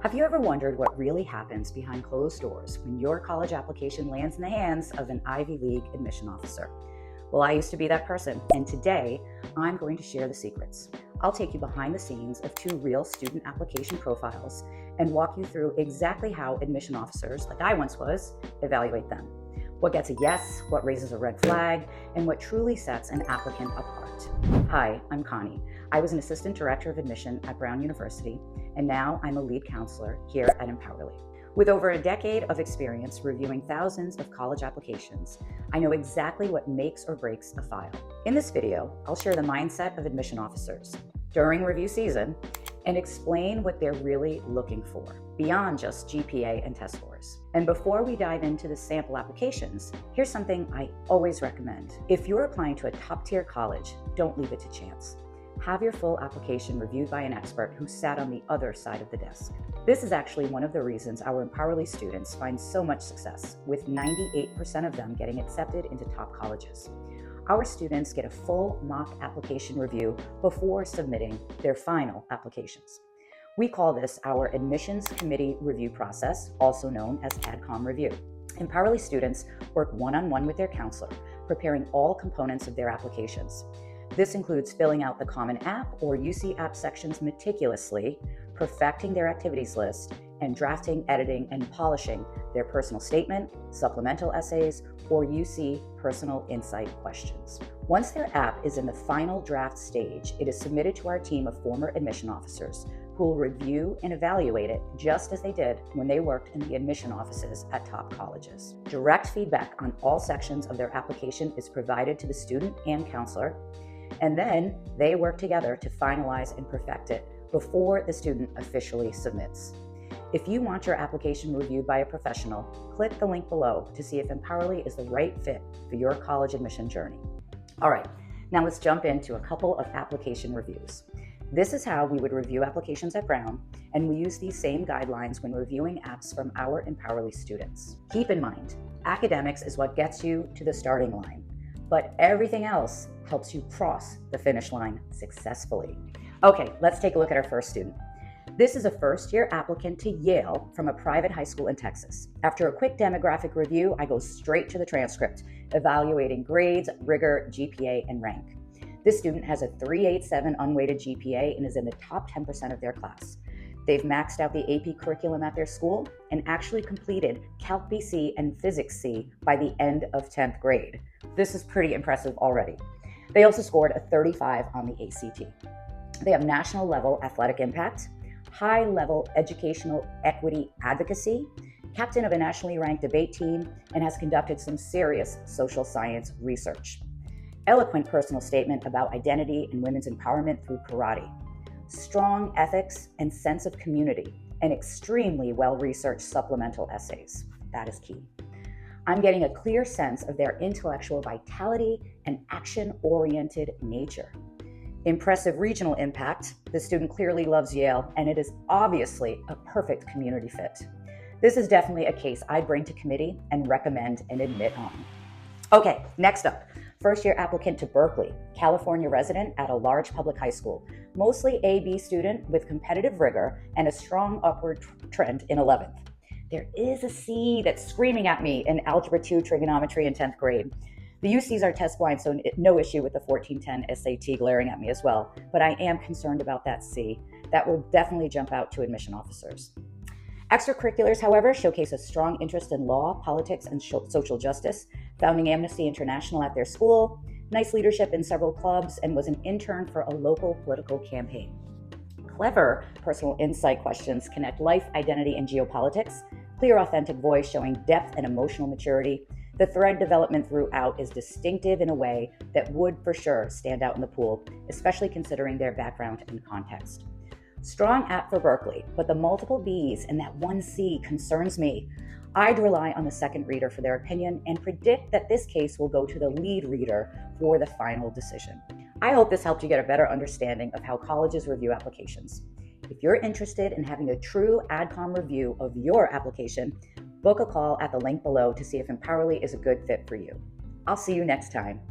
Have you ever wondered what really happens behind closed doors when your college application lands in the hands of an Ivy League admission officer? Well, I used to be that person, and today I'm going to share the secrets. I'll take you behind the scenes of two real student application profiles and walk you through exactly how admission officers, like I once was, evaluate them. What gets a yes, what raises a red flag, and what truly sets an applicant apart. Hi, I'm Connie. I was an assistant director of admission at Brown University, and now I'm a lead counselor here at Empowerly. With over a decade of experience reviewing thousands of college applications, I know exactly what makes or breaks a file. In this video, I'll share the mindset of admission officers during review season and explain what they're really looking for, beyond just GPA and test scores. And before we dive into the sample applications, here's something I always recommend. If you're applying to a top-tier college, don't leave it to chance. Have your full application reviewed by an expert who sat on the other side of the desk. This is actually one of the reasons our Empowerly students find so much success, with 98% of them getting accepted into top colleges. Our students get a full mock application review before submitting their final applications. We call this our admissions committee review process, also known as AdCom review. Empowerly students work one-on-one with their counselor, preparing all components of their applications. This includes filling out the Common App or UC App sections meticulously, perfecting their activities list, and drafting, editing, and polishing their personal statement, supplemental essays, or UC personal insight questions. Once their app is in the final draft stage, it is submitted to our team of former admission officers who will review and evaluate it just as they did when they worked in the admission offices at top colleges. Direct feedback on all sections of their application is provided to the student and counselor, and then they work together to finalize and perfect it before the student officially submits. If you want your application reviewed by a professional, click the link below to see if Empowerly is the right fit for your college admission journey. All right, now let's jump into a couple of application reviews. This is how we would review applications at Brown, and we use these same guidelines when reviewing apps from our Empowerly students. Keep in mind, academics is what gets you to the starting line, but everything else helps you cross the finish line successfully. Okay, let's take a look at our first student. This is a first-year applicant to Yale from a private high school in Texas. After a quick demographic review, I go straight to the transcript, evaluating grades, rigor, GPA, and rank. This student has a 3.87 unweighted GPA and is in the top 10% of their class. They've maxed out the AP curriculum at their school and actually completed Calc BC and Physics C by the end of 10th grade. This is pretty impressive already. They also scored a 35 on the ACT. They have national level athletic impact, high level educational equity advocacy, captain of a nationally ranked debate team, and has conducted some serious social science research. Eloquent personal statement about identity and women's empowerment through karate. Strong ethics and sense of community, and extremely well-researched supplemental essays. That is key. I'm getting a clear sense of their intellectual vitality and action-oriented nature. Impressive regional impact. The student clearly loves Yale, and it is obviously a perfect community fit. This is definitely a case I'd bring to committee and recommend and admit on. Okay, next up, first-year applicant to Berkeley, California resident at a large public high school, mostly A/B student with competitive rigor and a strong upward trend in 11th. There is a C that's screaming at me in Algebra 2 trigonometry in 10th grade. The UCs are test blind, so no issue with the 1410 SAT glaring at me as well, but I am concerned about that C. That will definitely jump out to admission officers. Extracurriculars, however, showcase a strong interest in law, politics, and social justice, founding Amnesty International at their school, nice leadership in several clubs, and was an intern for a local political campaign. Clever personal insight questions connect life, identity, and geopolitics, clear, authentic voice showing depth and emotional maturity. The thread development throughout is distinctive in a way that would for sure stand out in the pool, especially considering their background and context. Strong app for Berkeley, but the multiple Bs and that one C concerns me. I'd rely on the second reader for their opinion and predict that this case will go to the lead reader for the final decision. I hope this helped you get a better understanding of how colleges review applications. If you're interested in having a true AdCom review of your application, book a call at the link below to see if Empowerly is a good fit for you. I'll see you next time.